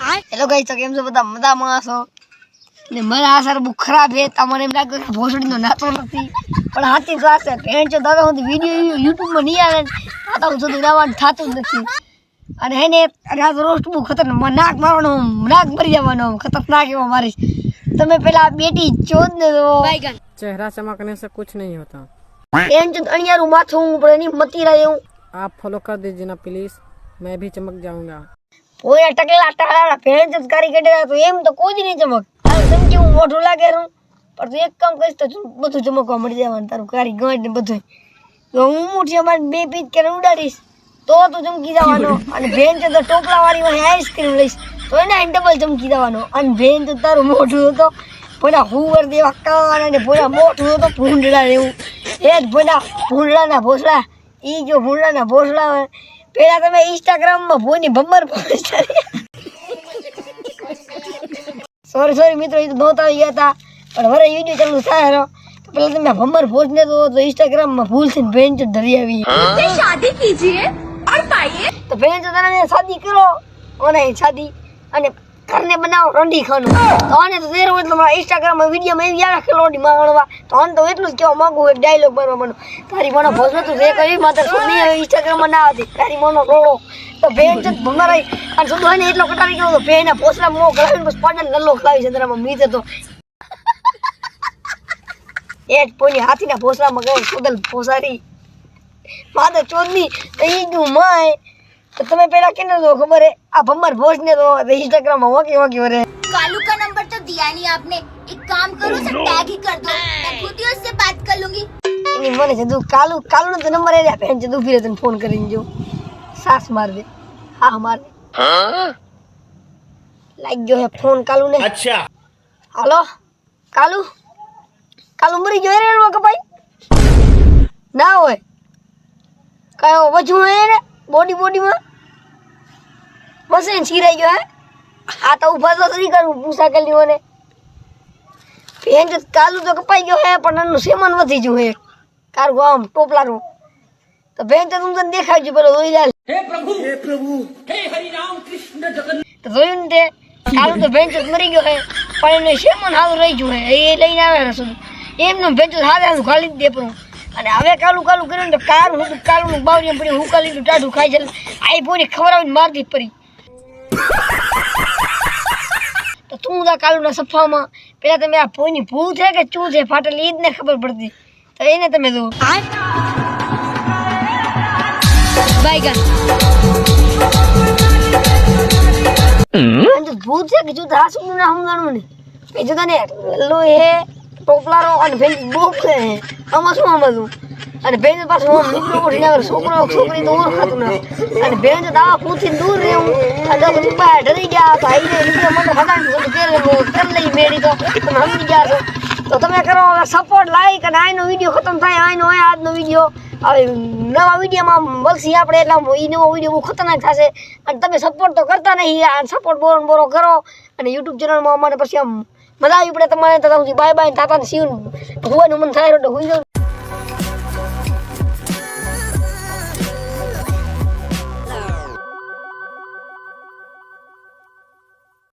Hello guys, તો કેમ છો બધા? મજામાં છો ને? મારા આસર બહુ ખરાબ છે. તમને એમ લાગે કે ભોસડીનો નાતો નથી, પણ સાચી વાત છે. ભેણ જો દાદા સુધી વિડીયો યુટ્યુબમાં નહીં આવે ને દાદા સુધી આવવાનું થતું જ નથી. અને હે ને આ રોસ્ટ બહુ ખતરનાક, નાક મારવાનો, નાક મરી જવાનો ખતરનાક એવો મારીશ. તમે પેલા બેટી ચોદ ને चेहरा चमकने से कुछ नहीं होता. ભેણ જો અણિયારું માથું પડે એની મતીરા એવું. आप फॉलो कर दीजिए ना प्लीज, मैं भी चमक जाऊंगा. પોયા ટકલા ટાળા ભેણ જ કરી કાઢ્યા તો એમ તો કોઈ જ નહીં ચમક. તમ કેવું મોઢું લાગે રૂ, પણ તું એક કામ કરીશ તો બધું ચમકવા મળી જવાનું. તારું કારી ગંઢ ને બધું હું મુઠી અમારે બે પીસ કે ઉડાડીશ તો તું ચમકી જવાનો. અને ભેણ છે તો ટોપલા વાળી વાળી આઈસ્ક્રીમ લઈશ તો એને ડબલ ચમકી જવાનો. અને ભેણ તો તારું મોઢું હતો ભોલા હુવર દેવા કાન અને ભોલા મોઢું હતો ભૂંડડા એવું. એ જ ભોલા ભૂંડડાના ભોસડા. એ જો ભૂંડડાના ભોસડા હોય પેલા તમે ઇન્સ્ટાગ્રામમાં ભોની ભમર પહોંચતા. સોરી મિત્રો, એ તો નહોતા આવી ગયા હતા, પણ હવે વિડીયો ચાલુ થાય તો પેલા તમે ભમર ભોજને તો ઇન્સ્ટાગ્રામમાં ભૂલથી ભેણ જ ધરી આવી. शादी कीजिए और पाइए. તો ભેણ તો તને શાદી કરો ઓનલાઈન શાદી અને ઘરને બનાવો રંડી ખાનું. તો આને તો શેર હોય એટલે મારા ઇન્સ્ટાગ્રામમાં વિડીયોમાં એવી આવે ખેલોડી માંગણવા. તો આને તો એટલું જ કહેવા માંગુ, એક ડાયલોગ બનવા માંડો. તારી મને ભોજ તું જે કરી માત્ર નહીં હવે ઇન્સ્ટાગ્રામમાં ના હતી તારી મનો રોડો. તો ભેણ જ ભમર આવી અને શું હોય ને એટલો કટાવી ગયો તો ભેણના પોસલા મો કરાવીને બસ પાડે નલ્લો ખલાવી છે તરામાં મીત હતો. એ જ પોની હાથીના ભોસલામાં ગયો સુદલ ભોસારી માતા ચોદની કઈ ગયું માય. તો તમે પેલા કેને તો ખબર હે આ ભમર ભોજ ને તો ઇન્સ્ટાગ્રામમાં વોકી વરે. कालू का नंबर तो दिया नहीं आपने. एक काम करो सब टैग ही कर दो, मैं खुद ही उससे बात कर लूंगी. એની મને છે તું કાલુ નો તો નંબર એ ભેણ છે તું ફીરે તને ફોન કરીને જો સાસ માર દે. હા માર દે. લાગ ગયો હે ફોન કાલુ ને. અચ્છા હાલો કાલુ મરી ગયો રે કપાઈ ના હોય કયો વજુ હે ને બોડીમાં મસેન છીરાઈ ગયો હે. આ તો ઉભા તો નહીં કરું પૂછા કરી મને ભેણ જ કાલુ તો કપાઈ ગયો હે, પણ એનું સેમન વધી ગયું હે કારું આમ ટોપલાનું. તો ભેણ તો તું તને દેખાડજો પેલો રોઈલાલ. હે પ્રભુ હે હરિ રામ કૃષ્ણ જગન્નાથ. તો જોયું ને તે કાલુ તો ભેણ જ મરી ગયો હે, પણ એનું સેમન હાવ રહી ગયું હે. એ લઈને આવે રસોદ એમનું ભેણ જ હાથે ખાલી જ દે પણ. અને હવે કાલુ કર્યું ને તો કાલુનું બાવરિયા પડી હું લીધું ટાઢું ખાઈ છે. આઈ પોની ખબર આવીને મારતી પડી. તો તું તા કાલુના સફામાં પેલા તમે આ પોઈની ભૂલ છે કે ચૂ છે ફાટેલી ઈ જ ને ખબર પડતી. તો એને તમે જો ભૂત છે કે ચૂ તો હાસું ના સમજાણું ને એ જગા ને લો હે ટોપલારો અને ભેણ બહુ છે આમાં શું સમજવું. અને ભેણ પાછું આમ નીકળો ઉઠીને આવે છોકરી તો ઓળખાતું ના. અને ભેણ તો દાવા પૂછીને દૂર રહેવું અને ડરી ગયા તો આઈને નીકળે મને ખબર લઈ મેળી તો તમે સમજી ગયા છો. તો તમે કરો સપોર્ટ લાઈક અને આનો વિડીયો ખતમ થાય આનો હોય આજનો વિડીયો. હવે નવા વિડીયોમાં મળશે આપણે એટલે એ નવો વિડીયો બહુ ખતરનાક થશે. અને તમે સપોર્ટ તો કરતા નહીં, આ સપોર્ટ બોરો કરો. અને યુટ્યુબ ચેનલમાં અમારે પછી આમ મજા આવી પડે તમારે. બાય બાય તાતા સીવું હોવાનું મન થાય તો હોઈ જાવ.